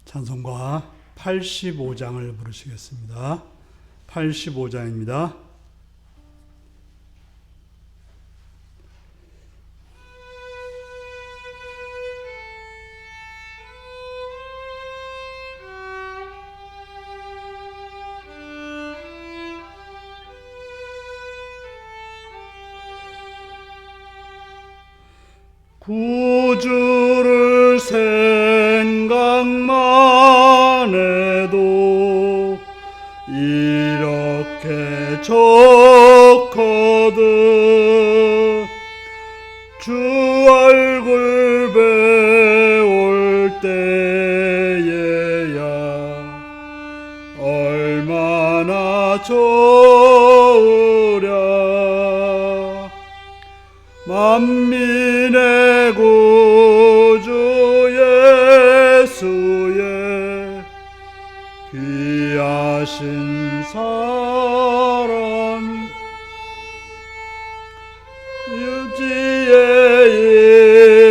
찬송가 85장을 부르시겠습니다. 85장입니다. 구주를 생각만 해도 이렇게 좋거든. 주 얼굴 배울 때에야 얼마나 좋으랴. 만민의 구주 예수의 귀하신 사랑 유지에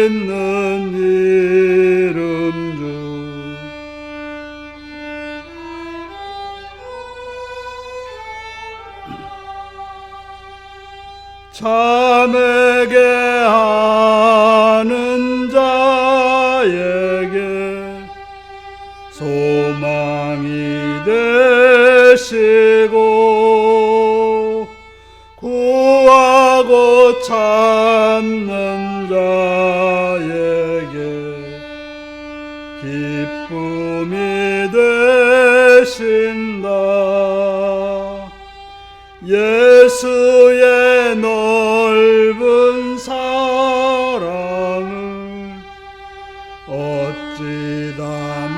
있는 이름 중 참에게 하는 자에게 소망이 되시고 구하고 찾는 자에게 기쁨이 되신다. 예수의 넓은 사랑을 어찌 다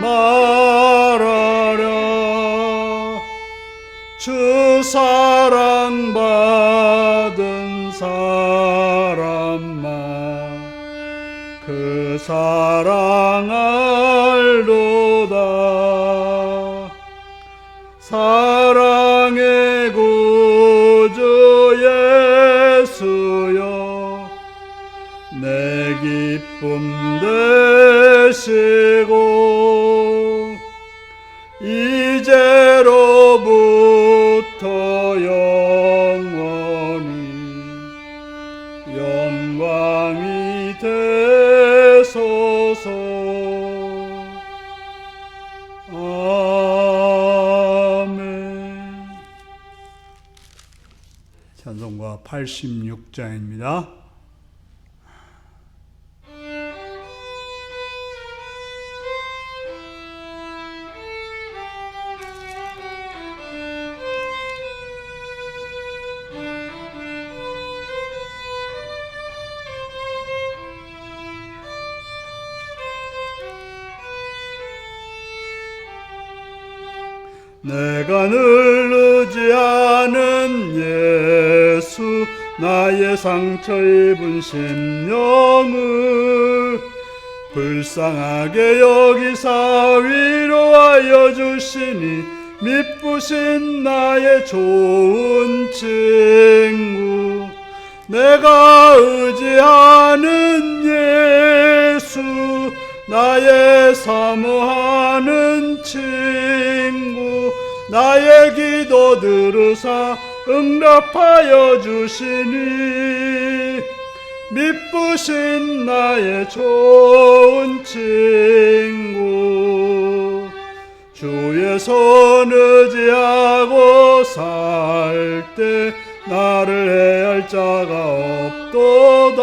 말하랴. 주 사랑 받은 사람만 그 사랑 알도다. 사랑의 구주 예수여 내 기쁨 되시고 이제로부터 영원히 영광이 되소서. 아멘. 찬송가 86장입니다. 내가 늘 의지하는 예수 나의 상처 입은 심령을 불쌍하게 여기사 위로하여 주시니 미쁘신 나의 좋은 친구. 내가 의지하는 예수 나의 사모하는 친구. 나의 기도 들으사 응답하여 주시니 미쁘신 나의 좋은 친구. 주의 손 의지하고 살 때 나를 해할 자가 없도다.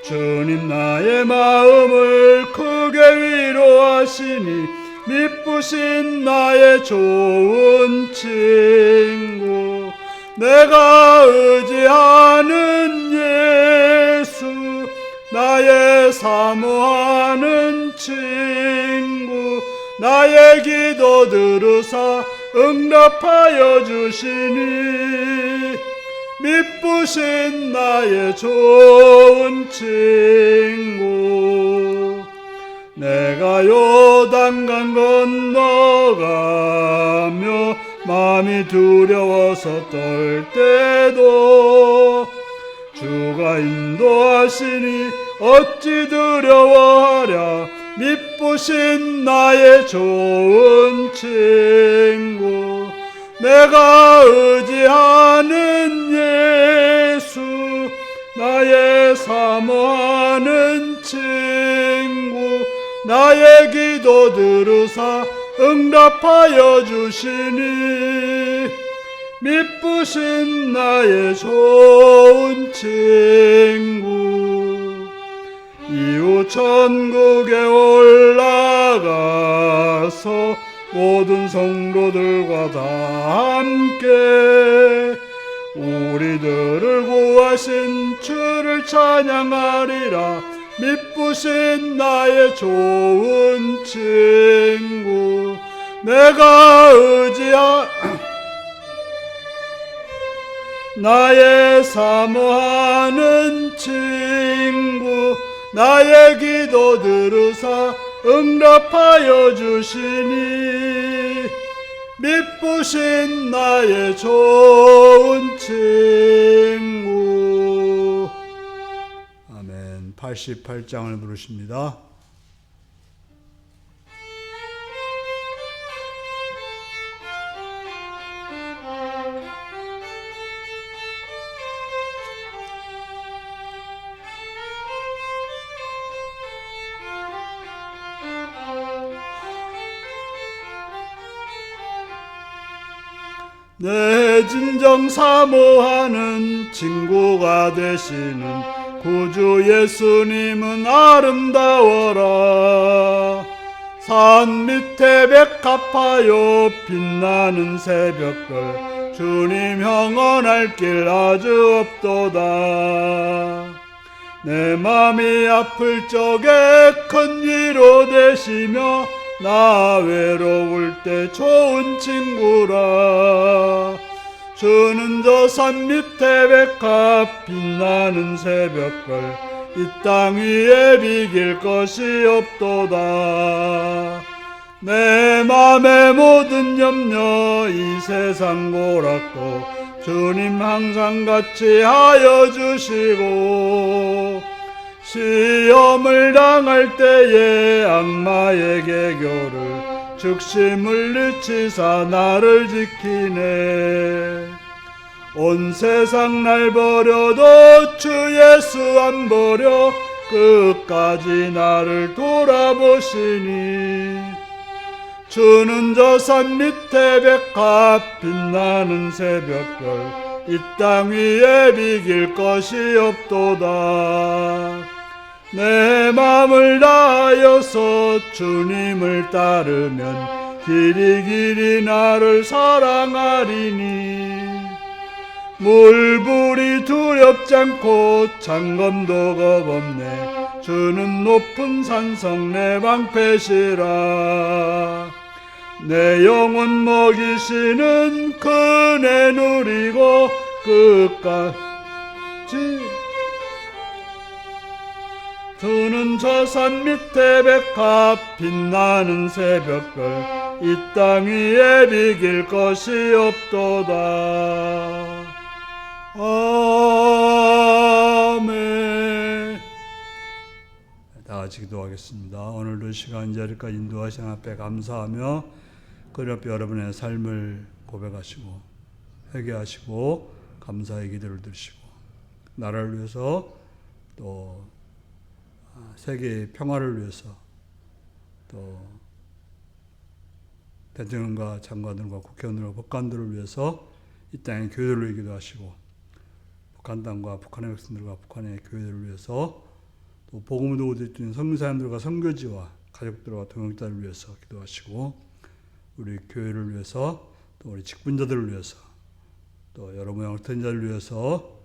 주님 나의 마음을 크게 위로하시니 미쁘신 나의 좋은 친구. 내가 의지하는 예수 나의 사모하는 친구. 나의 기도 들으사 응답하여 주시니 미쁘신 나의 좋은 친구. 내가 요단강 건너가며 마음이 두려워서 떨 때도 주가 인도하시니 어찌 두려워하랴. 미쁘신 나의 좋은 친구, 내가 의지하는 예수, 나의 사모하는 친구, 나의 기도 들으사 응답하여 주시니, 미쁘신 나의 좋은 친구. 이후 천국에 올라가서 모든 성도들과 다 함께 우리들을 구하신 주를 찬양하리라. 미쁘신 나의 좋은 친구, 내가 나의 사모하는 친구, 나의 기도 들으사 응답하여 주시니, 미쁘신 나의 좋은 친구. 아멘. 88장을 부르십니다. 내 진정 사모하는 친구가 되시는 구주 예수님은 아름다워라. 산 밑에 백합하여 빛나는 새벽별, 주님 형언할 길 아주 없도다. 내 맘이 아플 적에 큰 위로 되시며, 나 외로울 때 좋은 친구라. 주는 저 산 밑에 백합 빛나는 새벽별, 이 땅 위에 비길 것이 없도다. 내 맘의 모든 염려 이 세상 고락도 주님 항상 같이 하여 주시고, 시험을 당할 때에 악마의 계교를 즉시 물리치사 나를 지키네. 온 세상 날 버려도 주 예수 안 버려 끝까지 나를 돌아보시니, 주는 저 산 밑에 백합 빛나는 새벽별, 이 땅 위에 비길 것이 없도다. 내 맘을 다하여서 주님을 따르면 길이 나를 사랑하리니, 물불이 두렵지 않고 창검도 겁없네. 주는 높은 산성 내 방패시라. 내 영혼 먹이시는 그네 누리고 끝까지, 주는 저 산 밑에 백합 빛나는 새벽별, 이 땅 위에 비길 것이 없도다. 아멘. 다 같이 기도하겠습니다. 오늘도 시간 자리까지 인도하신 앞에 감사하며 그 옆에 여러분의 삶을 고백하시고 회개하시고 감사의 기도를 드리시고, 나라를 위해서 또 세계의 평화를 위해서, 또 대통령과 장관들과 국회의원들과 법관들을 위해서 이 땅의 교회들을 위해 기도하시고, 북한 땅과 북한의 백성들과 북한의 교회들을 위해서, 또 복음을 도우고 있는 선교사님들과 선교지와 가족들과 동역자를 위해서 기도하시고, 우리 교회를 위해서, 또 우리 직분자들을 위해서, 또 여러 모양 흩어진 자를 위해서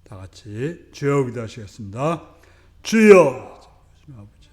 다 같이 주여 기도하시겠습니다. 주여. 아버지.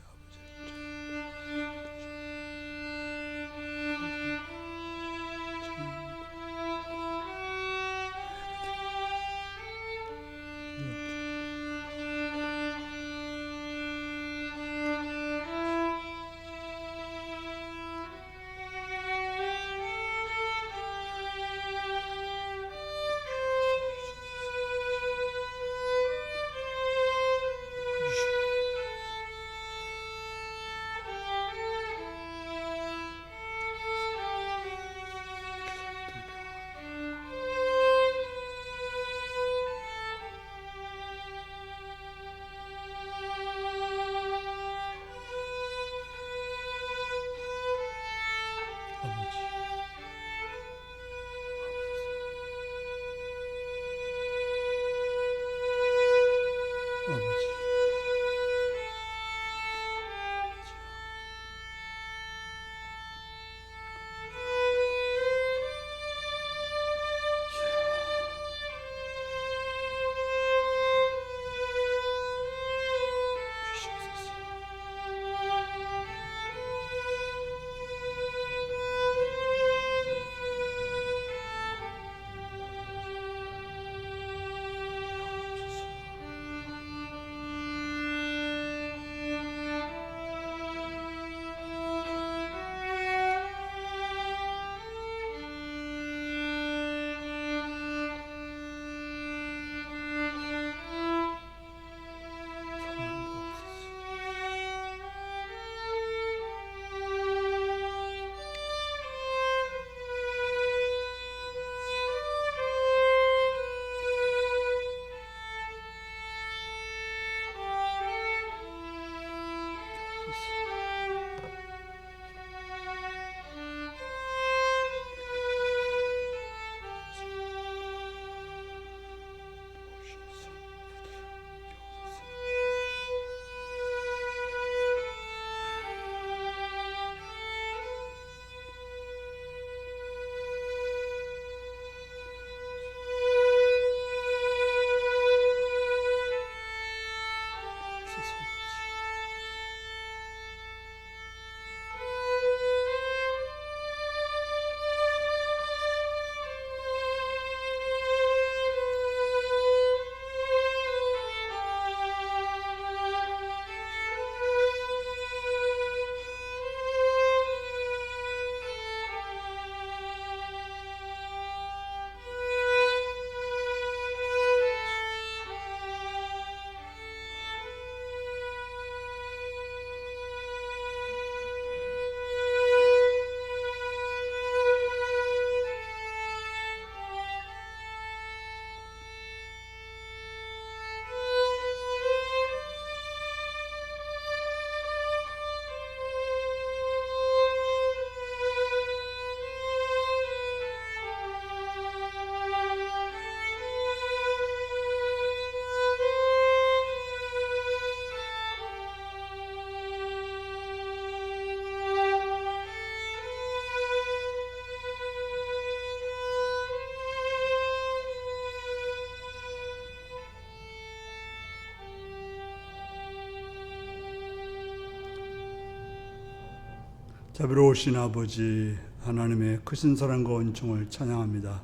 자비로우신 아버지 하나님의 크신 사랑과 은총을 찬양합니다.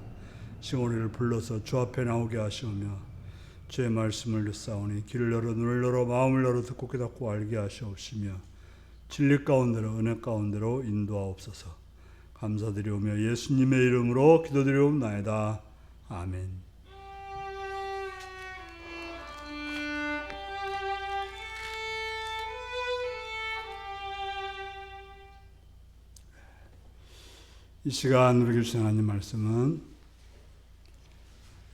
시온이를 불러서 주 앞에 나오게 하시오며 주의 말씀을 듣사오니 귀를 열어 눈을 열어 마음을 열어 듣고 깨닫고 알게 하시옵시며 진리 가운데로 은혜 가운데로 인도하옵소서. 감사드리오며 예수님의 이름으로 기도드리옵나이다. 아멘. 이 시간 우리에게 주신 하나님 말씀은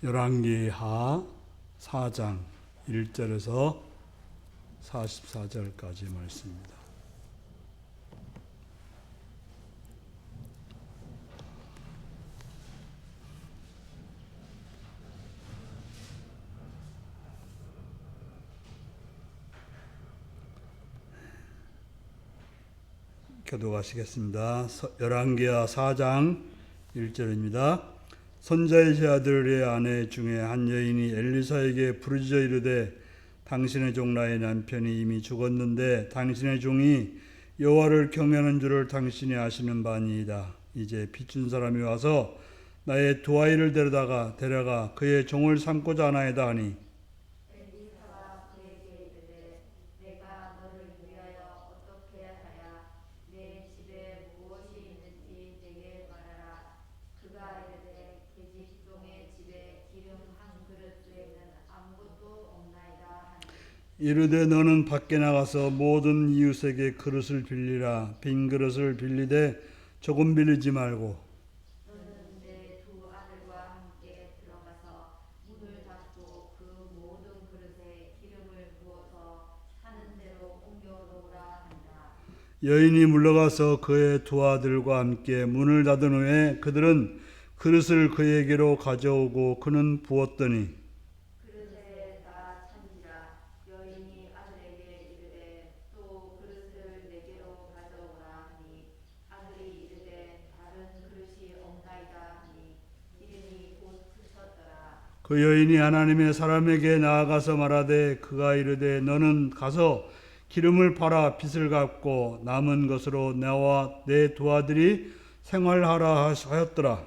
열왕기하 4장 1절에서 44절까지 말씀입니다. 교독하시겠습니다. 열왕기하 4장 1절입니다. 선자의 아들의 아내 중에 한 여인이 엘리사에게 부르짖어 이르되 당신의 종 나의 남편이 이미 죽었는데 당신의 종이 여호와를 경외하는 줄을 당신이 아시는 바니이다. 이제 빚준 사람이 와서 나의 두 아이를 데려가 그의 종을 삼고자 하나이다 하니 이르되 너는 밖에 나가서 모든 이웃에게 그릇을 빌리라. 빈 그릇을 빌리되 조금 빌리지 말고 너는 내 두 아들과 함께 들어가서 문을 닫고 그 모든 그릇에 기름을 부어서 하는 대로 옮겨놓으라 한다. 여인이 물러가서 그의 두 아들과 함께 문을 닫은 후에 그들은 그릇을 그에게로 가져오고 그는 부었더니 그릇에 다 찬지라. 여인이 아들에게 이르되 또 그릇을 내게로 가져오라 하니 아들이 이르되 다른 그릇이 없나이다 하니 기름이 곧 트셨더라. 그 여인이 하나님의 사람에게 나아가서 말하되 그가 이르되 너는 가서 기름을 팔아 빚을 갚고 남은 것으로 나와 내 두 아들이 생활하라 하였더라.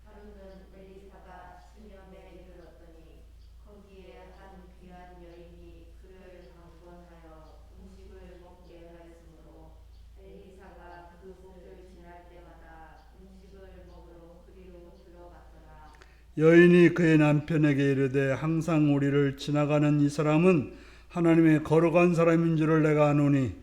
하루는 엘리사가 시념에 이르렀더니 거기에 한 귀한 여인이 그를 방문하여 음식을 먹게 하였으므로 엘리사가 그 곳을 지날 때마다 음식을 먹으러 그리로 들어갔더라. 여인이 그의 남편에게 이르되 항상 우리를 지나가는 이 사람은 하나님의 거룩한 사람인 줄을 내가 아노니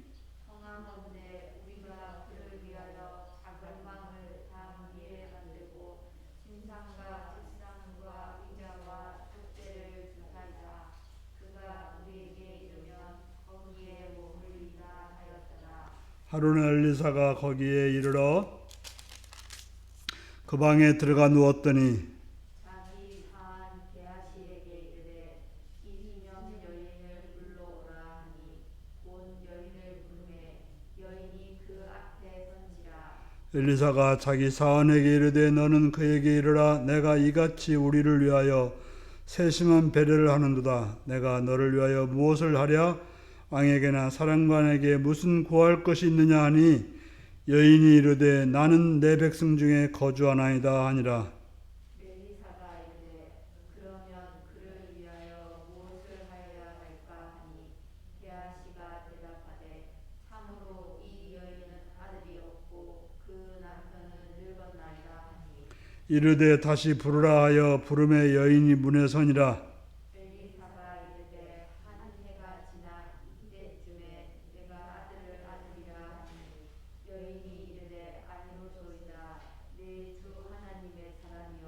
청하건대 우리가 그를 위하여 작은 방을 담 위에 만들고 침상과 책상과 의자와 촛대를 두사이다. 그가 우리에게 이르면 거기에 머물리다 하였더라. 하루는 엘리사가 거기에 이르러 그 방에 들어가 누웠더니 자기 한 게하시에게 이르되 이 기념 여인을 불러오라 하니 곧 여인을 부르매 여인이 그 앞에 선지라. 엘리사가 자기 사환에게 이르되 너는 그에게 이르라 내가 이같이 우리를 위하여 세심한 배려를 하는도다. 내가 너를 위하여 무엇을 하랴? 왕에게나 사령관에게 무슨 구할 것이 있느냐 하니 여인이 이르되 나는 내 백성 중에 거주하나이다 하니라. 엘리사가 이르되 그러면 그를 위하여 무엇을 하여야 할까 하니 게하시가 대답하되 참으로 이 여인은 아들이 없고 그 남편은 늙었나이다 하니 이르되 다시 부르라 하여 부름에 여인이 문에 서니라. 엘리사가 이르되 한 해가 지나 이때쯤에 내가 아들을 아들이라 하니 여인이 이르되 아니로소이다. 내 주 하나님의 사람이여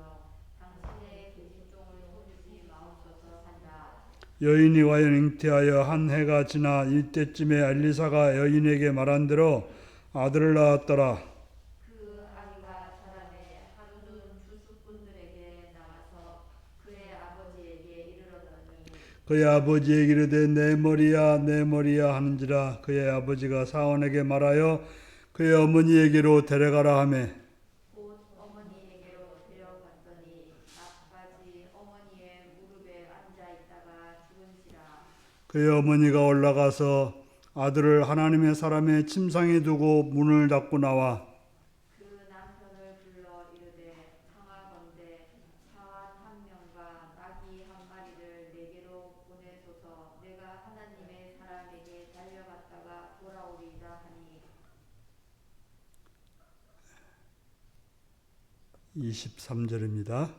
당신의 계집종을 호르지 마옵소서 하니라. 여인이 와여 잉태하여 한 해가 지나 이때쯤에 엘리사가 여인에게 말한 대로 아들을 낳았더라. 그 아이가 자라매 하루는 주수꾼들에게 나가서 그의 아버지에게 이르러더니 그의 아버지에게 이르되 내 머리야 내 머리야 하는지라. 그의 아버지가 사원에게 말하여 그의 어머니에게로 데려가라 하매 곧 어머니에게로 데려갔더니 낮까지 어머니의 무릎에 앉아 있다가 죽은지라. 그의 어머니가 올라가서 아들을 하나님의 사람의 침상에 두고 문을 닫고 나와 그 남편을 불러 이르되 청하건대 사환 한 명과 나귀 한 마리를 내게로 보내소서. 내가 하나님의 사람에게 달려갔다가 돌아오리이다 하니 23절입니다.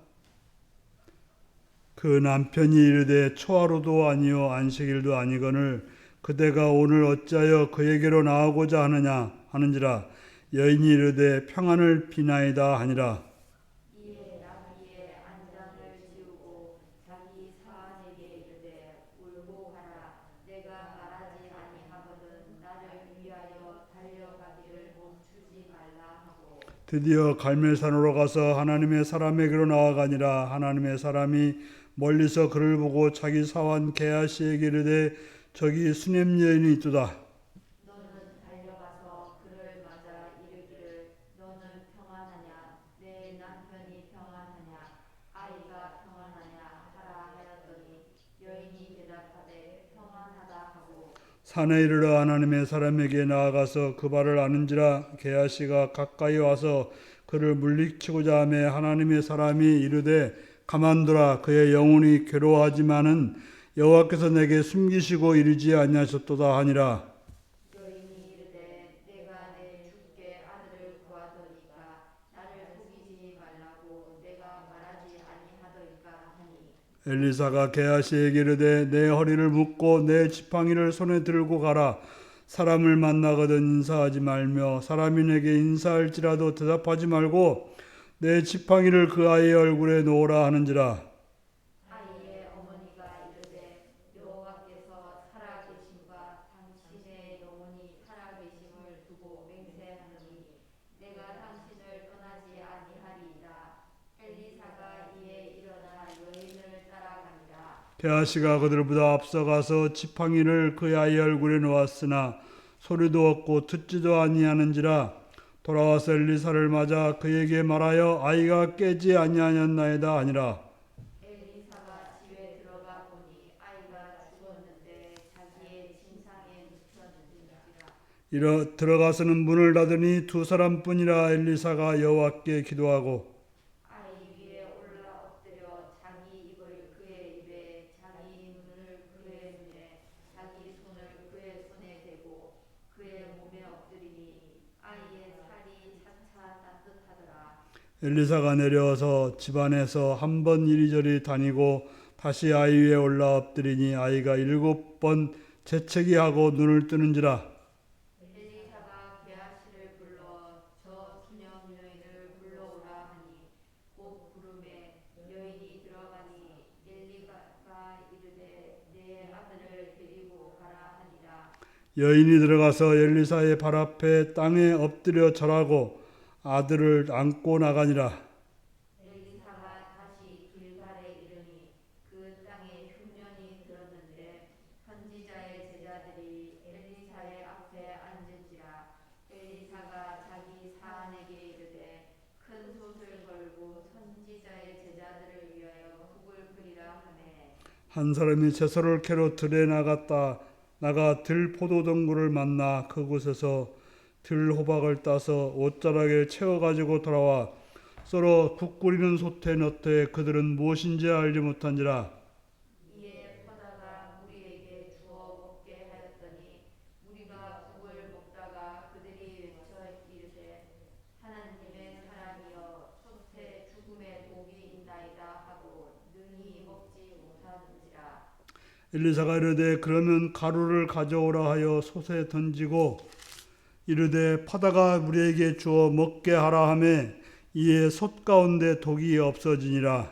그 남편이 이르되 초하루도 아니요 안식일도 아니거늘 그대가 오늘 어찌하여 그에게로 나오고자 하느냐 하는지라. 여인이 이르되 평안을 비나이다 하니라. 이에 나귀의 안장을 지우고 자기 사환에게 이르되 울고 가라. 내가 말하지 아니하거든 나를 위하여 달려가기를 멈추지 말라 하고 드디어 갈멜산으로 가서 하나님의 사람에게로 나아가니라. 하나님의 사람이 멀리서 그를 보고 자기 사환 게하시에게 이르되 저기 수냄 여인이 있도다. 너는 달려가서 그를 맞아 이르기를 너는 평안하냐 내 남편이 평안하냐 아이가 평안하냐 하라 하였더니 여인이 대답하되 평안하다 하고 산에 이르러 하나님의 사람에게 나아가서 그 발을 아는지라. 게하시가 가까이 와서 그를 물리치고자 하매 하나님의 사람이 이르되 가만두라. 그의 영혼이 괴로워하지만은 여호와께서 내게 숨기시고 이르지 아니하셨도다 하니라. 여인이 이르되 내가 내 주께 아들을 구하더이까 나를 속이지 말라고 내가 말하지 아니하더이까 하니 엘리사가 게하시에게 이르되 내 허리를 묶고 내 지팡이를 손에 들고 가라. 사람을 만나거든 인사하지 말며 사람이 내게 인사할지라도 대답하지 말고 내 지팡이를 그 아이의 얼굴에 놓으라 하는지라. 아이의 어머니가 이르되 여호와께서 살아계심과 당신의 영혼이 살아계심을 두고 맹세하노니 내가 당신을 떠나지 아니하리이다. 엘리사가 이에 일어나 여인을 따라가니라. 게하시가 그들보다 앞서가서 지팡이를 그 아이의 얼굴에 놓았으나 소리도 없고 듣지도 아니하는지라. 돌아와서 엘리사를 맞아 그에게 말하여 아이가 깨지 아니하였나이다 하니라. 엘리사가 집에 들어가 보니 아이가 죽었는데 자기의 침상에 눕혔는지라. 들어가서는 문을 닫으니 두 사람뿐이라. 엘리사가 여호와께 기도하고 아이 위에 올라 엎드려 자기 입을 그의 입에 자기 눈을 그의 눈에 자기 손을 그의 손에 대고 그의 몸에 엎드리니 아이의 살이 차차 따뜻하더라. 엘리사가 내려와서 집안에서 한 번 이리저리 다니고 다시 아이 위에 올라 엎드리니 아이가 7번 재채기하고 눈을 뜨는지라. 엘리사가 게하시를 불러 저 수녀 여인을 불러오라 하니 곧 부르매 여인이 들어가니 엘리사가 이르되 내 아들을 데리고 가라 하니라. 여인이 들어가서 엘리사의 발 앞에 땅에 엎드려 절하고 아들을 안고 나가니라. 엘리사가 다시 길갈에 이르니 그 땅에 흉년이 들었는데 선지자의 제자들이 엘리사의 앞에 앉은지라. 엘리사가 자기 사환에게 이르되 큰 솥을 걸고 선지자의 제자들을 위하여 국을 끓이라 하매 한 사람이 채소를 캐러 들에 나가 들 포도덩굴을 만나 그곳에서 들 호박을 따서 옷자락에 채워 가지고 돌아와 썰어 국 끓이는 솥에 넣되 그들은 무엇인지 알지 못한지라. 이에 퍼다가 무리에게 주어 먹게 하였더니 무리가 국을 먹다가 그들이 외쳐 이르되 하나님의 사람이여 솥에 죽음의 독이 있나이다 하고 능히 먹지 못하는지라. 엘리사가 이르되 그러면 가루를 가져오라 하여 솥에 던지고 이르되 파다가 우리에게 주어 먹게 하라 하매 이에 솥 가운데 독이 없어지니라.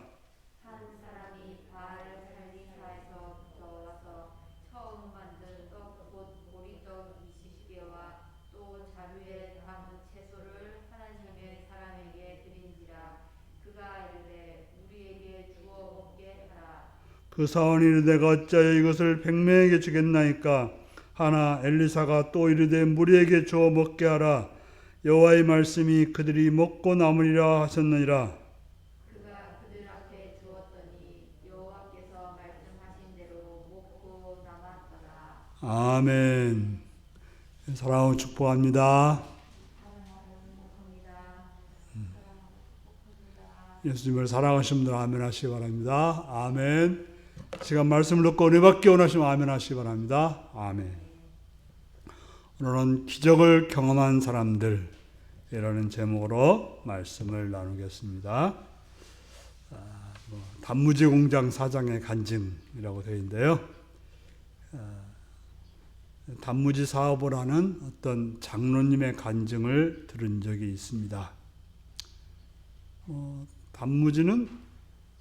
한 사람이 바알 살리사에서부터 와서 처음 만든 떡 곧 보리떡 20개와 또 자루에 담은 채소를 하나님의 사람에게 드린지라. 그가 이르되 우리에게 주어 먹게 하라. 그 사원이 이르되 내가 어찌하여 이것을 백명에게 주겠나이까 하나 엘리사가 또 이르되 무리에게 주어 먹게 하라. 여호와의 말씀이 그들이 먹고 남으리라 하셨느니라. 그가 그들 앞에 주었더니 여호와께서 말씀하신 대로 먹고 남았더라. 아멘. 사랑하고 축복합니다. 예수님을 사랑하시는 분들 아멘 하시기 바랍니다. 아멘. 시간 말씀을 듣고 은혜 받기 원하시면 아멘 하시기 바랍니다. 아멘. 오늘은 기적을 경험한 사람들이라는 제목으로 말씀을 나누겠습니다. 단무지 공장 사장의 간증이라고 되어 있는데요. 단무지 사업을 하는 어떤 장로님의 간증을 들은 적이 있습니다. 단무지는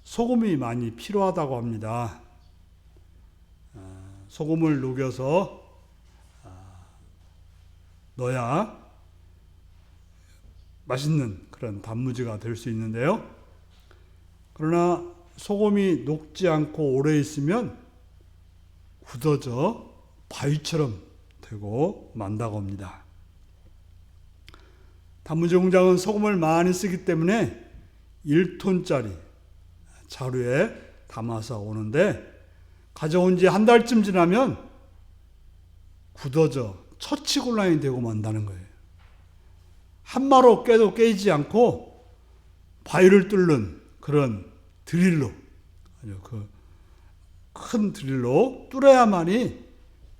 소금이 많이 필요하다고 합니다. 소금을 녹여서 넣어야 맛있는 그런 단무지가 될 수 있는데요. 그러나 소금이 녹지 않고 오래 있으면 굳어져 바위처럼 되고 만다고 합니다. 단무지 공장은 소금을 많이 쓰기 때문에 1톤짜리 자루에 담아서 오는데 가져온 지 한 달쯤 지나면 굳어져 처치곤란이 되고 만다는 거예요. 한마로 깨도 깨지지 않고 바위를 뚫는 그런 드릴로, 그 큰 드릴로 뚫어야만이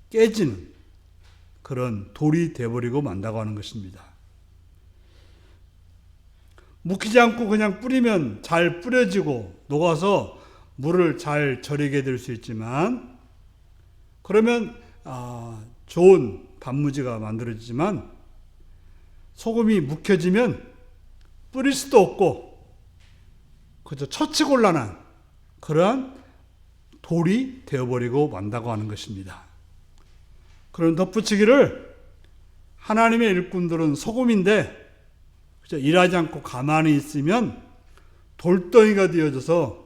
깨지는 그런 돌이 되어버리고 만다고 하는 것입니다. 묵히지 않고 그냥 뿌리면 잘 뿌려지고 녹아서 물을 잘 절이게 될 수 있지만, 그러면 좋은 단무지가 만들어지지만 소금이 묵혀지면 뿌릴 수도 없고 그저 처치곤란한 그러한 돌이 되어버리고 만다고 하는 것입니다. 그런 덧붙이기를 하나님의 일꾼들은 소금인데 그저 일하지 않고 가만히 있으면 돌덩이가 되어져서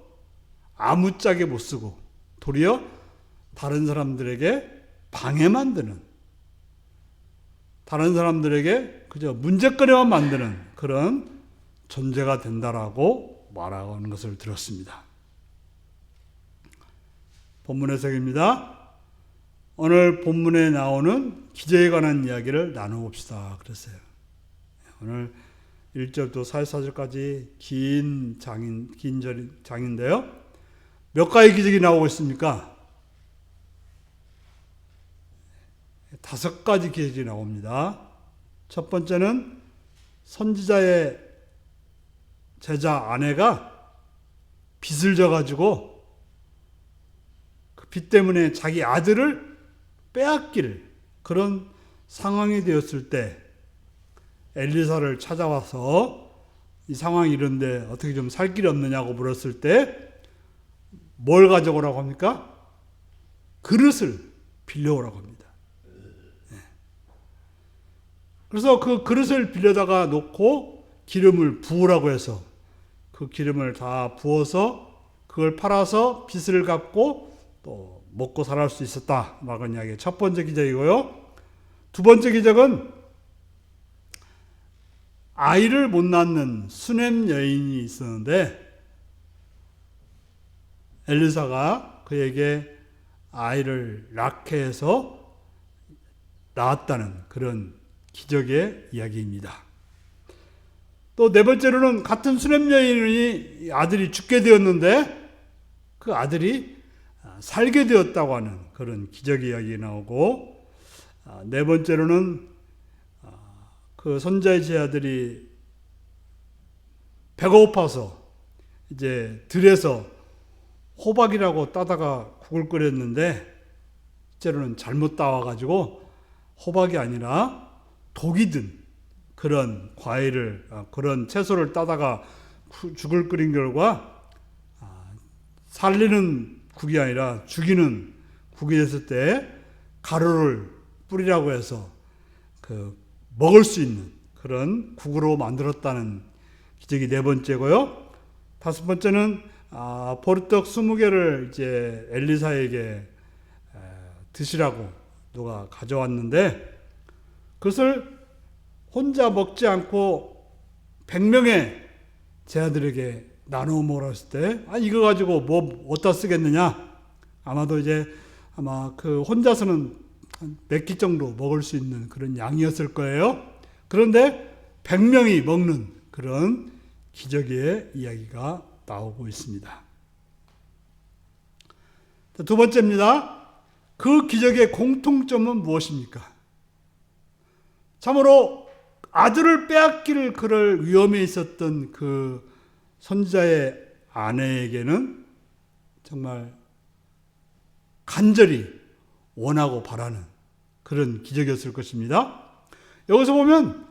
아무짝에 못 쓰고 도리어 다른 사람들에게 방해만 되는, 다른 사람들에게 그저 문제거리만 만드는 그런 존재가 된다라고 말하는 것을 들었습니다. 본문의 책입니다. 오늘 본문에 나오는 기적에 관한 이야기를 나눠봅시다 그랬어요. 오늘 1절부터 44절까지 긴 장인데요. 몇 가지 기적이 나오고 있습니까? 5가지 기적이 나옵니다. 첫 번째는 선지자의 제자 아내가 빚을 져가지고 그 빚 때문에 자기 아들을 빼앗길 그런 상황이 되었을 때 엘리사를 찾아와서 이 상황이 이런데 어떻게 좀 살 길이 없느냐고 물었을 때 뭘 가져오라고 합니까? 그릇을 빌려오라고 합니다. 그래서 그 그릇을 빌려다가 놓고 기름을 부으라고 해서 그 기름을 다 부어서 그걸 팔아서 빚을 갚고 또 먹고 살아갈 수 있었다. 라는 이야기. 첫 번째 기적이고요. 두 번째 기적은 아이를 못 낳는 수냄 여인이 있었는데 엘리사가 그에게 아이를 낳게 해서 낳았다는 그런 기적의 이야기입니다. 또 네 번째로는 같은 수냄 여인이 아들이 죽게 되었는데 그 아들이 살게 되었다고 하는 그런 기적의 이야기 나오고, 네 번째로는 그 선자의 제자들이 배가 고파서 이제 들에서 호박이라고 따다가 국을 끓였는데 실제로는 잘못 따와가지고 호박이 아니라 독이 든 그런 과일을, 그런 채소를 따다가 죽을 끓인 결과 살리는 국이 아니라 죽이는 국이 됐을 때 가루를 뿌리라고 해서 그 먹을 수 있는 그런 국으로 만들었다는 기적이 네 번째고요. 다섯 번째는 보리떡 20개를 이제 엘리사에게 드시라고 누가 가져왔는데 그것을 혼자 먹지 않고 100명의 제자들에게 나누어 먹으라 했을 때, 이거 가지고 뭐 어디다 쓰겠느냐? 아마도 이제 아마 그 혼자서는 한 몇 끼 정도 먹을 수 있는 그런 양이었을 거예요. 그런데 100명이 먹는 그런 기적의 이야기가 나오고 있습니다. 두 번째입니다. 그 기적의 공통점은 무엇입니까? 참으로 아들을 빼앗길 그럴 위험에 있었던 그 선지자의 아내에게는 정말 간절히 원하고 바라는 그런 기적이었을 것입니다. 여기서 보면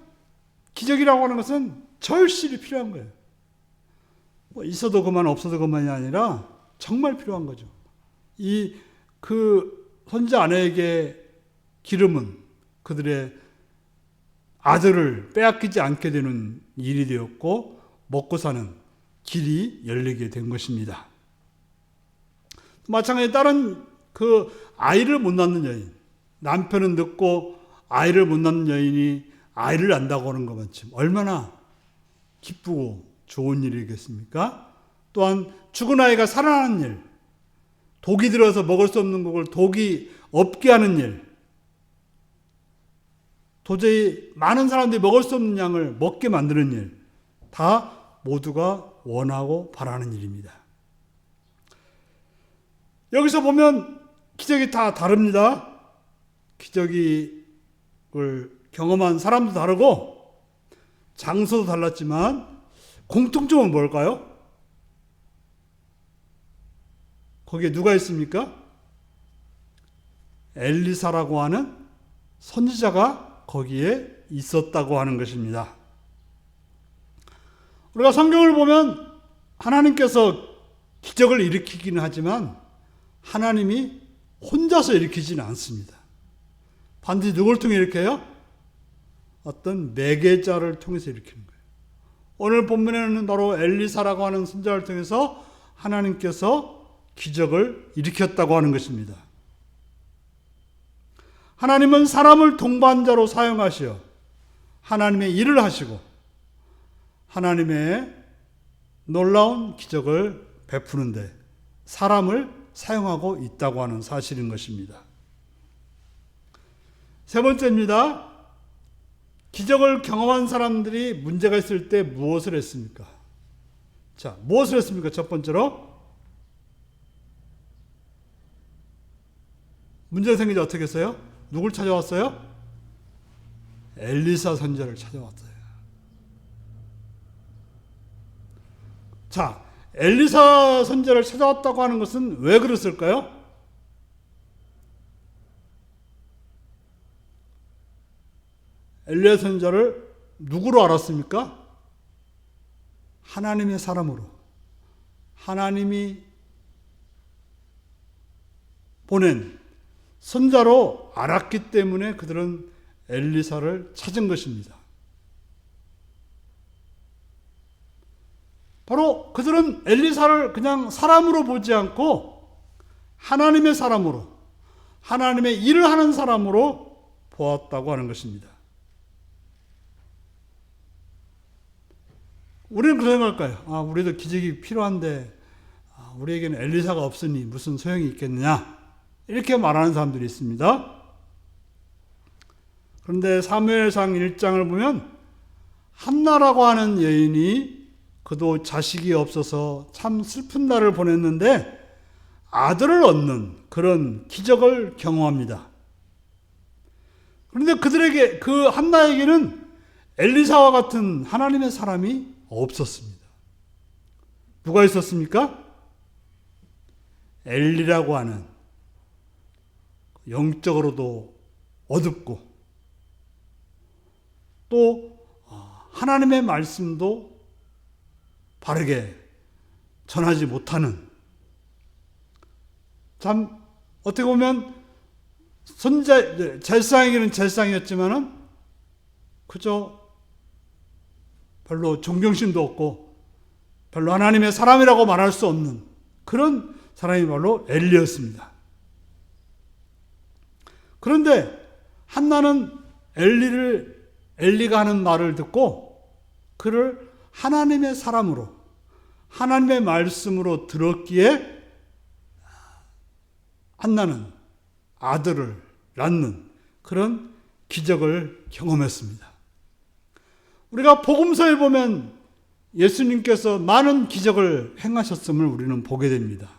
기적이라고 하는 것은 절실히 필요한 거예요. 뭐 있어도 그만 없어도 그만이 아니라 정말 필요한 거죠. 그 선지자 아내에게 기름은 그들의 아들을 빼앗기지 않게 되는 일이 되었고 먹고 사는 길이 열리게 된 것입니다. 마찬가지로 다른 그 아이를 못 낳는 여인, 남편은 늙고 아이를 못 낳는 여인이 아이를 낳는다고 하는 것만 참 얼마나 기쁘고 좋은 일이겠습니까? 또한 죽은 아이가 살아나는 일, 독이 들어서 먹을 수 없는 것을 독이 없게 하는 일, 도저히 많은 사람들이 먹을 수 없는 양을 먹게 만드는 일, 다 모두가 원하고 바라는 일입니다. 여기서 보면 기적이 다 다릅니다. 기적을 경험한 사람도 다르고 장소도 달랐지만 공통점은 뭘까요? 거기에 누가 있습니까? 엘리사라고 하는 선지자가 거기에 있었다고 하는 것입니다. 우리가 성경을 보면 하나님께서 기적을 일으키기는 하지만 하나님이 혼자서 일으키지는 않습니다. 반드시 누굴 통해 일으켜요? 어떤 매개자를 통해서 일으키는 거예요. 오늘 본문에는 바로 엘리사라고 하는 선지자를 통해서 하나님께서 기적을 일으켰다고 하는 것입니다. 하나님은 사람을 동반자로 사용하시어 하나님의 일을 하시고 하나님의 놀라운 기적을 베푸는데 사람을 사용하고 있다고 하는 사실인 것입니다. 세 번째입니다. 기적을 경험한 사람들이 문제가 있을 때 무엇을 했습니까? 자, 무엇을 했습니까? 첫 번째로 문제가 생기지 어떻게 했어요? 누굴 찾아왔어요? 엘리사 선지자를 찾아왔어요. 자, 엘리사 선지자를 찾아왔다고 하는 것은 왜 그랬을까요? 엘리야 선지자를 누구로 알았습니까? 하나님의 사람으로. 하나님이 보낸 선자로 알았기 때문에 그들은 엘리사를 찾은 것입니다. 바로 그들은 엘리사를 그냥 사람으로 보지 않고 하나님의 사람으로, 하나님의 일을 하는 사람으로 보았다고 하는 것입니다. 우리는 그런 생각할까요? 우리도 기적이 필요한데 우리에게는 엘리사가 없으니 무슨 소용이 있겠느냐? 이렇게 말하는 사람들이 있습니다. 그런데 사무엘상 1장을 보면 한나라고 하는 여인이 그도 자식이 없어서 참 슬픈 날을 보냈는데 아들을 얻는 그런 기적을 경험합니다. 그런데 그들에게, 그 한나에게는 엘리사와 같은 하나님의 사람이 없었습니다. 누가 있었습니까? 엘리라고 하는 영적으로도 어둡고 또 하나님의 말씀도 바르게 전하지 못하는, 참 어떻게 보면 선지자 제사장에게는 제사장이었지만은 그저 별로 존경심도 없고 별로 하나님의 사람이라고 말할 수 없는 그런 사람이 바로 엘리였습니다. 그런데 한나는 엘리가 하는 말을 듣고 그를 하나님의 사람으로, 하나님의 말씀으로 들었기에 한나는 아들을 낳는 그런 기적을 경험했습니다. 우리가 복음서에 보면 예수님께서 많은 기적을 행하셨음을 우리는 보게 됩니다.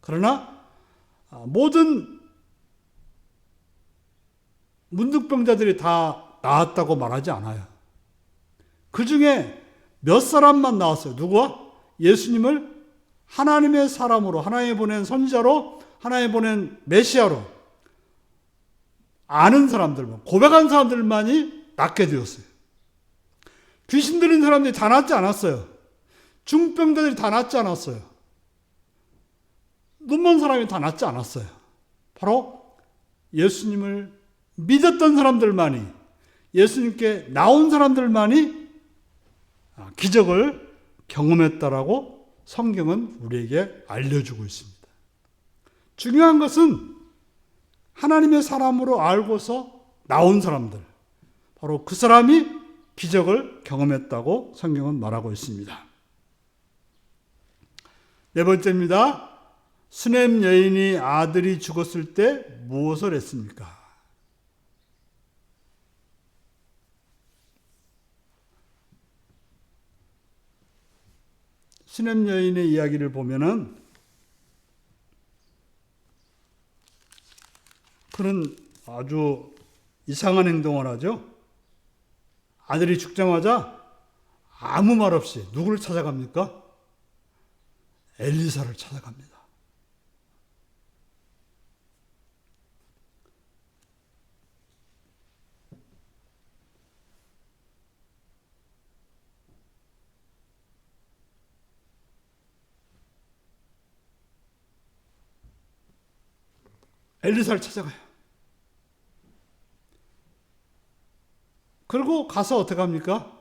그러나 모든 문둥병자들이 다 나았다고 말하지 않아요. 그 중에 몇 사람만 나왔어요. 누구와? 예수님을 하나님의 사람으로, 하나님이 보낸 선지자로, 하나님이 보낸 메시아로 아는 사람들만, 고백한 사람들만이 낫게 되었어요. 귀신 들린 사람들이 다 낫지 않았어요. 중병자들이 다 낫지 않았어요. 눈먼 사람이 다 낫지 않았어요. 바로 예수님을 믿었던 사람들만이, 예수님께 나온 사람들만이 기적을 경험했다라고 성경은 우리에게 알려주고 있습니다. 중요한 것은 하나님의 사람으로 알고서 나온 사람들, 바로 그 사람이 기적을 경험했다고 성경은 말하고 있습니다. 네 번째입니다. 수넴 여인이 아들이 죽었을 때 무엇을 했습니까? 수넴 여인의 이야기를 보면은 그는 아주 이상한 행동을 하죠. 아들이 죽자마자 아무 말 없이 누구를 찾아갑니까? 엘리사를 찾아갑니다. 엘리사를 찾아가요. 그리고 가서 어떻게 합니까?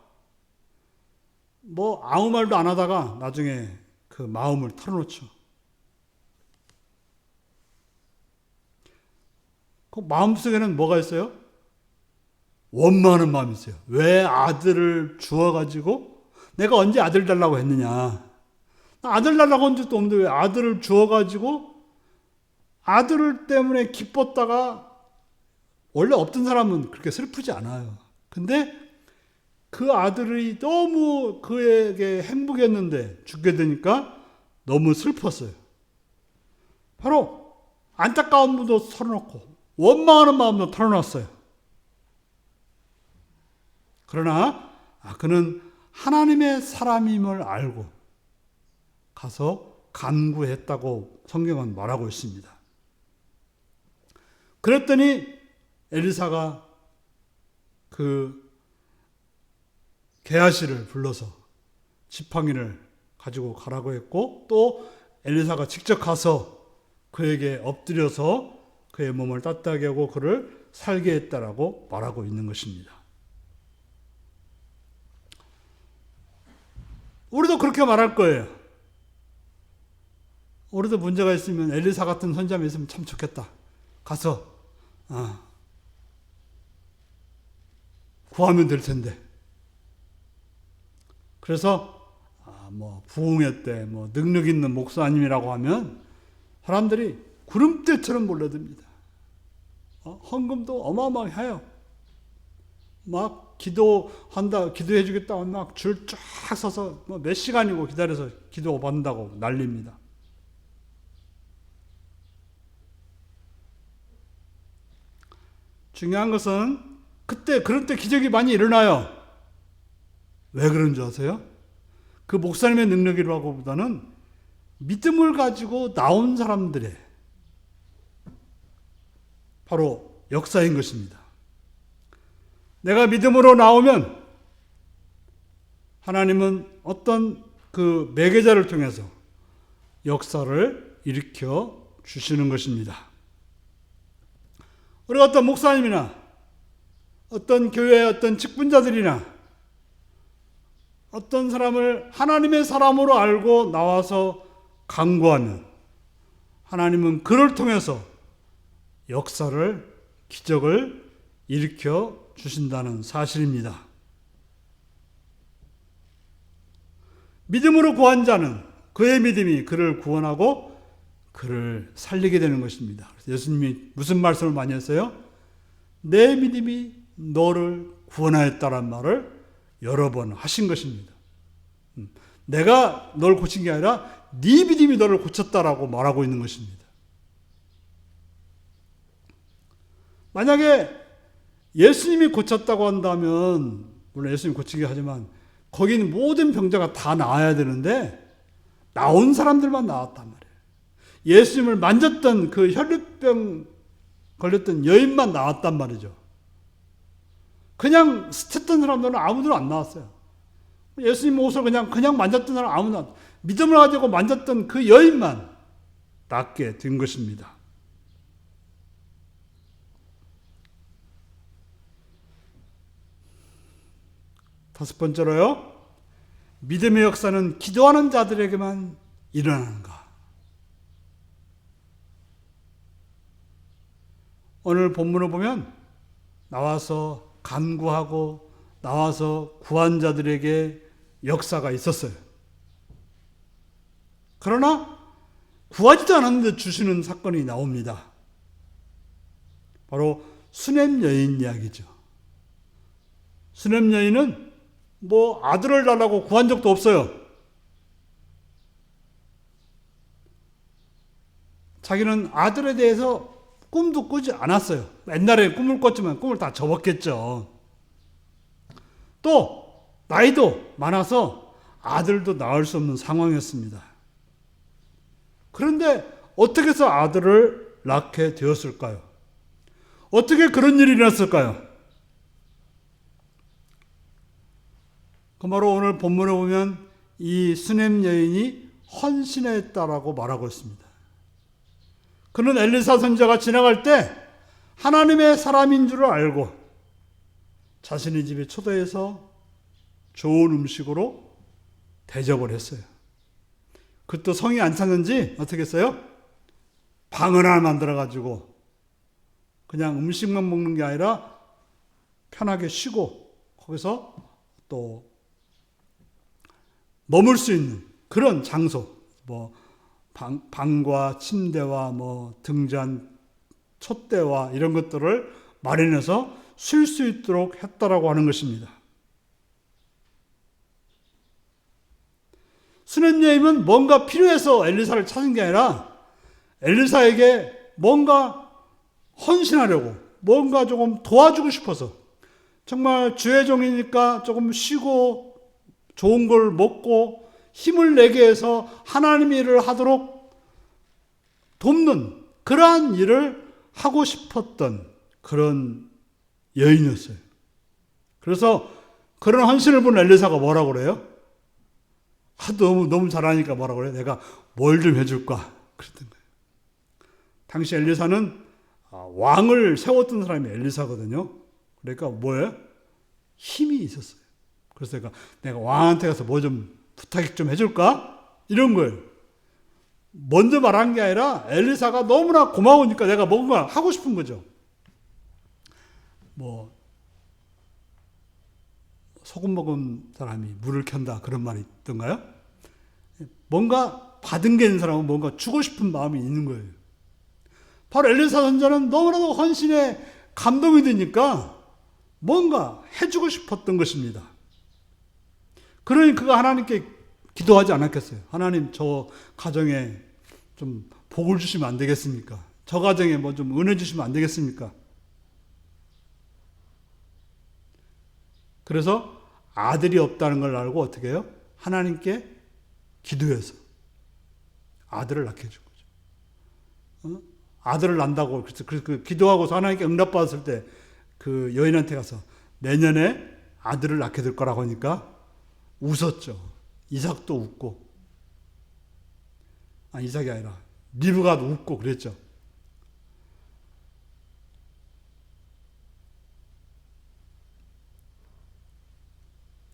뭐 아무 말도 안 하다가 나중에 그 마음을 털어놓죠. 그 마음속에는 뭐가 있어요? 원망하는 마음이 있어요. 왜 아들을 주어가지고 내가 언제 아들 달라고 했느냐. 아들 달라고 한 적도 없는데 왜 아들을 주어가지고 아들을 때문에 기뻤다가 원래 없던 사람은 그렇게 슬프지 않아요. 근데 그 아들이 너무 그에게 행복했는데 죽게 되니까 너무 슬펐어요. 바로 안타까운 마음도 털어놓고 원망하는 마음도 털어놨어요. 그러나 그는 하나님의 사람임을 알고 가서 간구했다고 성경은 말하고 있습니다. 그랬더니 엘리사가 그 게하시를 불러서 지팡이를 가지고 가라고 했고 또 엘리사가 직접 가서 그에게 엎드려서 그의 몸을 따뜻하게 하고 그를 살게 했다라고 말하고 있는 것입니다. 우리도 그렇게 말할 거예요. 우리도 문제가 있으면 엘리사 같은 선지자가 있으면 참 좋겠다. 가서 구하면 될 텐데. 그래서 뭐 부흥회 때 뭐 능력 있는 목사님이라고 하면 사람들이 구름대처럼 몰려듭니다. 헌금도 어마어마하게 해요. 막 기도해 주겠다고 막 줄 쫙 서서 뭐 몇 시간이고 기다려서 기도 받는다고 난립니다. 중요한 것은 그럴 때 기적이 많이 일어나요. 왜 그런 줄 아세요? 그 목사님의 능력이라고 보다는 믿음을 가지고 나온 사람들의 바로 역사인 것입니다. 내가 믿음으로 나오면 하나님은 어떤 그 매개자를 통해서 역사를 일으켜 주시는 것입니다. 우리가 어떤 목사님이나 어떤 교회의 어떤 직분자들이나 어떤 사람을 하나님의 사람으로 알고 나와서 간구하면 하나님은 그를 통해서 역사를, 기적을 일으켜 주신다는 사실입니다. 믿음으로 구한 자는 그의 믿음이 그를 구원하고 그를 살리게 되는 것입니다. 그래서 예수님이 무슨 말씀을 많이 했어요? 내 믿음이 너를 구원하였다는 말을 여러 번 하신 것입니다. 내가 널 고친 게 아니라 네 믿음이 너를 고쳤다라고 말하고 있는 것입니다. 만약에 예수님이 고쳤다고 한다면, 물론 예수님이 고치게 하지만 거기 있는 모든 병자가 다 나아야 되는데 나온 사람들만 나왔단 말이에요. 예수님을 만졌던 그 혈류병 걸렸던 여인만 나왔단 말이죠. 그냥 스쳤던 사람들은 아무도 안 나왔어요. 예수님 옷을 그냥 만졌던 사람 아무도 안, 믿음을 가지고 만졌던 그 여인만 낫게 된 것입니다. 다섯 번째로요. 믿음의 역사는 기도하는 자들에게만 일어나는가? 오늘 본문을 보면 나와서 간구하고 나와서 구한 자들에게 역사가 있었어요. 그러나 구하지도 않았는데 주시는 사건이 나옵니다. 바로 수냄 여인 이야기죠. 수냄 여인은 아들을 달라고 구한 적도 없어요. 자기는 아들에 대해서 꿈도 꾸지 않았어요. 옛날에 꿈을 꿨지만 꿈을 다 접었겠죠. 또 나이도 많아서 아들도 낳을 수 없는 상황이었습니다. 그런데 어떻게 해서 아들을 낳게 되었을까요? 어떻게 그런 일이 일어났을까요? 그 바로 오늘 본문에 보면 이 수냄 여인이 헌신했다라고 말하고 있습니다. 그는 엘리사 선지자가 지나갈 때 하나님의 사람인 줄 알고 자신의 집에 초대해서 좋은 음식으로 대접을 했어요. 그것도 성이 안 찼는지 어떻게 했어요? 방을 하나 만들어가지고 그냥 음식만 먹는 게 아니라 편하게 쉬고 거기서 또 머물 수 있는 그런 장소, 방과 침대와 등잔, 촛대와 이런 것들을 마련해서 쉴 수 있도록 했다라고 하는 것입니다. 수냄 여인은 뭔가 필요해서 엘리사를 찾은 게 아니라 엘리사에게 뭔가 헌신하려고, 뭔가 조금 도와주고 싶어서, 정말 주의 종이니까 조금 쉬고 좋은 걸 먹고 힘을 내게 해서 하나님 일을 하도록 돕는 그러한 일을 하고 싶었던 그런 여인이었어요. 그래서 그런 헌신을 본 엘리사가 뭐라고 그래요? 너무 잘하니까 뭐라고 그래요? 내가 뭘 좀 해줄까? 그랬던 거예요. 당시 엘리사는 왕을 세웠던 사람이 엘리사거든요. 그러니까 뭐예요? 힘이 있었어요. 그래서 내가 왕한테 가서 뭐 좀 부탁 좀 해줄까? 이런 거예요. 먼저 말한 게 아니라 엘리사가 너무나 고마우니까 내가 뭔가 하고 싶은 거죠. 소금 먹은 사람이 물을 켠다 그런 말이 있던가요? 뭔가 받은 게 있는 사람은 뭔가 주고 싶은 마음이 있는 거예요. 바로 엘리사 선지자는 너무나도 헌신에 감동이 되니까 뭔가 해주고 싶었던 것입니다. 그러니 그가 하나님께 기도하지 않았겠어요. 하나님, 저 가정에 좀 복을 주시면 안 되겠습니까? 저 가정에 좀 은혜 주시면 안 되겠습니까? 그래서 아들이 없다는 걸 알고 어떻게 해요? 하나님께 기도해서 아들을 낳게 해준 거죠. 아들을 낳는다고 그래서 기도하고서 하나님께 응답받았을 때 그 여인한테 가서 내년에 아들을 낳게 될 거라고 하니까 웃었죠. 이삭도 웃고, 이삭이 아니라 리브가도 웃고 그랬죠.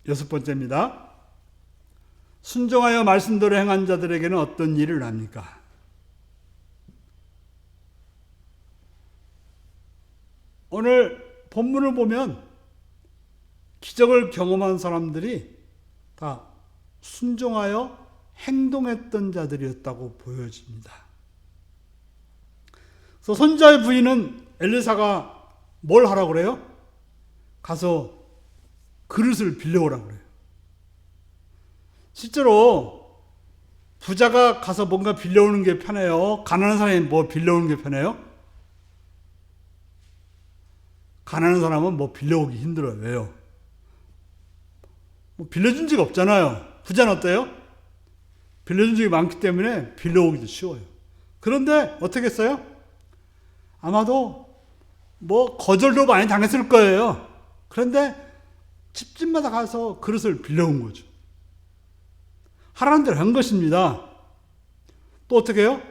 여섯 번째입니다. 순종하여 말씀대로 행한 자들에게는 어떤 일을 합니까? 오늘 본문을 보면 기적을 경험한 사람들이 다 순종하여 행동했던 자들이었다고 보여집니다. 그래서 선지자의 부인은 엘리사가 뭘 하라고 그래요? 가서 그릇을 빌려오라고 그래요. 실제로 부자가 가서 뭔가 빌려오는 게 편해요? 가난한 사람이 뭐 빌려오는 게 편해요? 가난한 사람은 뭐 빌려오기 힘들어요. 왜요? 뭐 빌려준 적이 없잖아요. 부자는 어때요? 빌려준 적이 많기 때문에 빌려오기도 쉬워요. 그런데 어떻게 했어요? 아마도 뭐 거절도 많이 당했을 거예요. 그런데 집집마다 가서 그릇을 빌려온 거죠. 하라는 대로 한 것입니다. 또 어떻게 해요?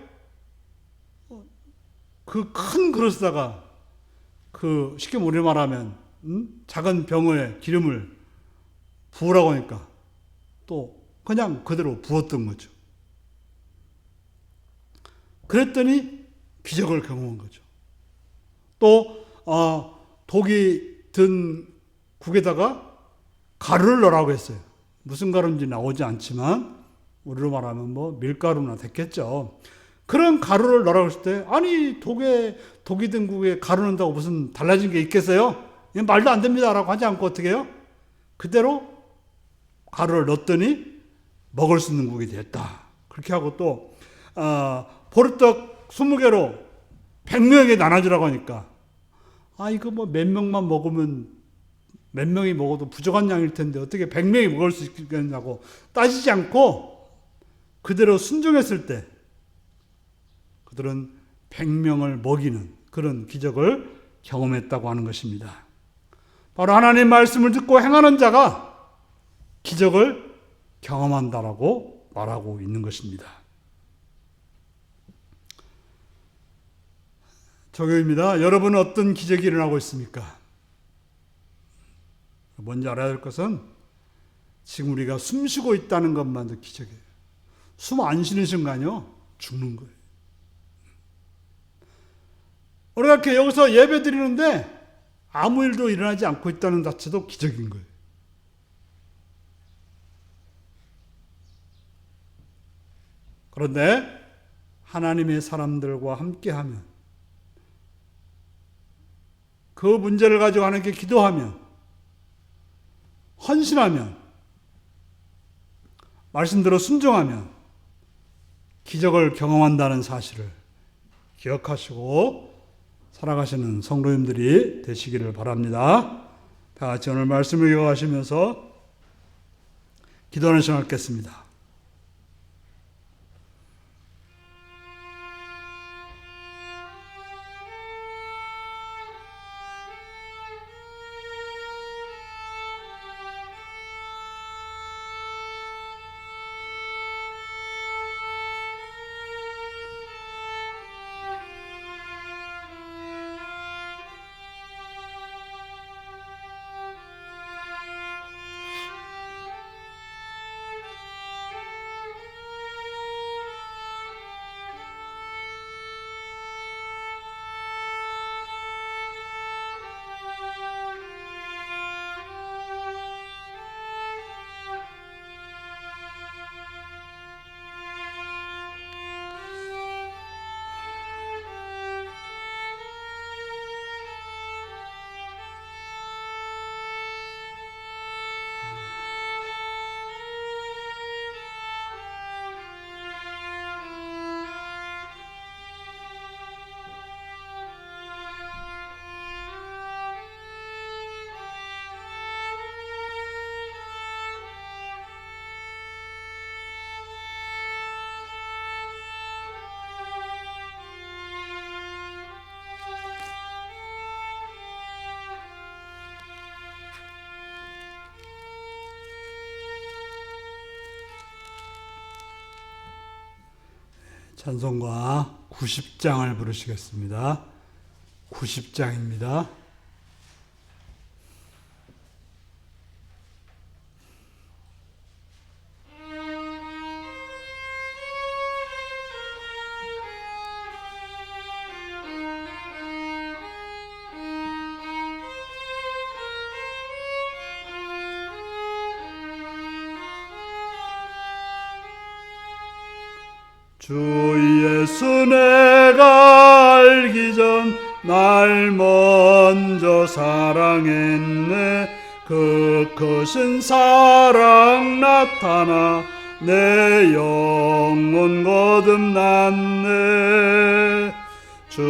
그 큰 그릇에다가 쉽게 우리 말하면 작은 병에 기름을 부으라고 하니까 또 그냥 그대로 부었던 거죠. 그랬더니 기적을 경험한 거죠. 또 독이 든 국에다가 가루를 넣으라고 했어요. 무슨 가루인지 나오지 않지만 우리로 말하면 뭐 밀가루나 됐겠죠. 그런 가루를 넣으라고 했을 때 아니 독이 든 국에 가루 넣는다고 무슨 달라진 게 있겠어요? 이건 말도 안 됩니다 라고 하지 않고 어떻게 해요? 그대로 가루를 넣었더니 먹을 수 있는 국이 됐다. 그렇게 하고 또 보리떡 20개로 100명에게 나눠주라고 하니까 이거 뭐 몇 명만 먹으면 몇 명이 먹어도 부족한 양일 텐데 어떻게 100명이 먹을 수 있겠냐고 따지지 않고 그대로 순종했을 때 그들은 100명을 먹이는 그런 기적을 경험했다고 하는 것입니다. 바로 하나님의 말씀을 듣고 행하는 자가 기적을 경험한다라고 말하고 있는 것입니다. 적용입니다. 여러분은 어떤 기적이 일어나고 있습니까? 먼저 알아야 할 것은 지금 우리가 숨 쉬고 있다는 것만도 기적이에요. 숨 안 쉬는 순간요, 죽는 거예요. 우리가 이렇게 여기서 예배 드리는데 아무 일도 일어나지 않고 있다는 자체도 기적인 거예요. 그런데 하나님의 사람들과 함께하면 그 문제를 가지고 하나님께 기도하면 헌신하면 말씀대로 순종하면 기적을 경험한다는 사실을 기억하시고 살아가시는 성도님들이 되시기를 바랍니다. 다 같이 오늘 말씀을 이어가시면서 기도하는 시간을 갖겠습니다. 찬송가 90장을 부르시겠습니다. 90장입니다. 주 예수 내가 살기 전 날 먼저 사랑했네. 그 크신 사랑 나타나 내 영혼 거듭났네. 주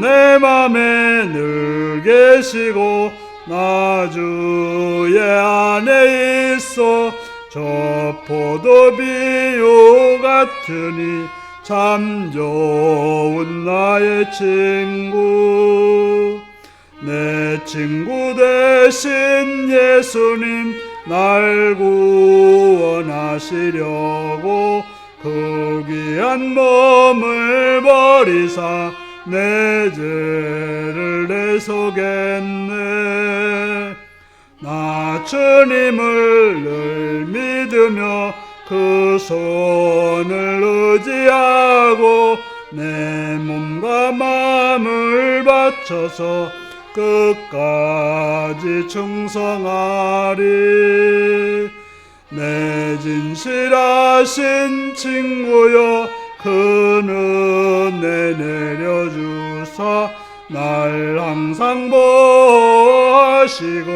내 맘에 늘 계시고 나 주의 안에 있어. 저 포도비유 같으니 참 좋은 나의 친구. 내 친구 되신 예수님 날 구원하시려고 그 귀한 몸을 버리사 내 죄를 내속했네. 나 주님을 늘 믿으며 그 손을 의지하고 내 몸과 마음을 바쳐서 끝까지 충성하리. 내 진실하신 친구여 그 은혜 내려주사 날 항상 보호하시고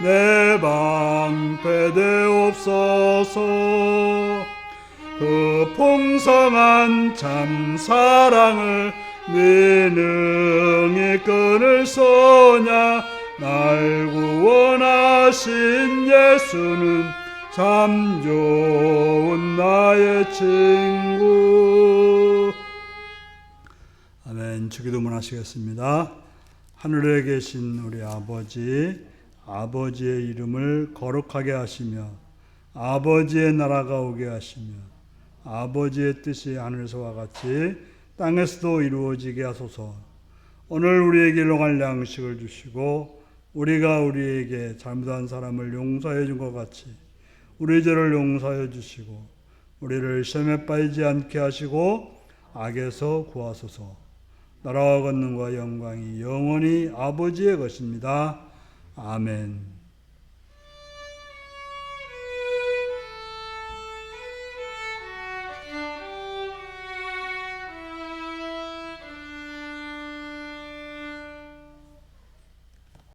내 방패 되옵소서. 그 풍성한 참 사랑을 능히 끊을 소냐. 날 구원하신 예수는 참 좋은 나의 친구. 아멘. 주기도문 하시겠습니다. 하늘에 계신 우리 아버지, 아버지의 이름을 거룩하게 하시며 아버지의 나라가 오게 하시며 아버지의 뜻이 하늘에서와 같이 땅에서도 이루어지게 하소서. 오늘 우리에게 일용할 양식을 주시고 우리가 우리에게 잘못한 사람을 용서해 준 것 같이 우리 죄를 용서해 주시고 우리를 시험에 빠지지 않게 하시고 악에서 구하소서. 나라와 권능과 영광이 영원히 아버지의 것입니다. 아멘.